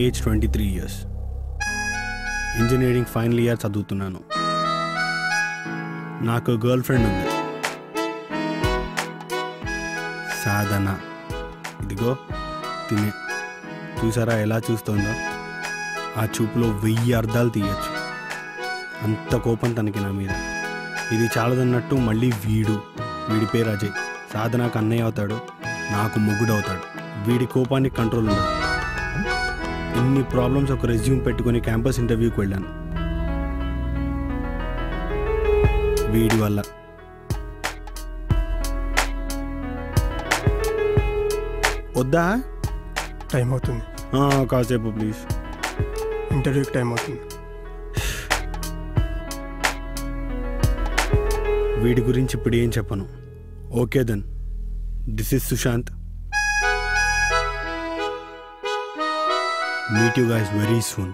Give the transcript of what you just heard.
Age 23 years. Engineering final year చదువుతున్నాను. నాకు girl friend ఉంది, సాధన. ఇదిగో తినే, చూసారా ఎలా చూస్తుందో? ఆ చూపులో 1000 అర్థాలు తీయచ్చు. అంత కోపం తనకి నా మీద. ఇది చాలదన్నట్టు మళ్ళీ వీడి పేరు అజయ్. సాధనకు అన్నయ్య అవుతాడు, నాకు మొగుడు అవుతాడు. వీడి కోపానికి కంట్రోల్ ఉండదు. ఇన్ని ప్రాబ్లమ్స్ ఒక రెజ్యూమ్ పెట్టుకుని క్యాంపస్ ఇంటర్వ్యూకి వెళ్ళాను. వీడి వల్ల. వద్దా? టైం అవుతుంది. కాసేపు ప్లీజ్. ఇంటర్వ్యూకి టైం అవుతుంది. వీడి గురించి ఇప్పుడు ఏం చెప్పను. Okay then, this is Sushant. Meet you guys very soon.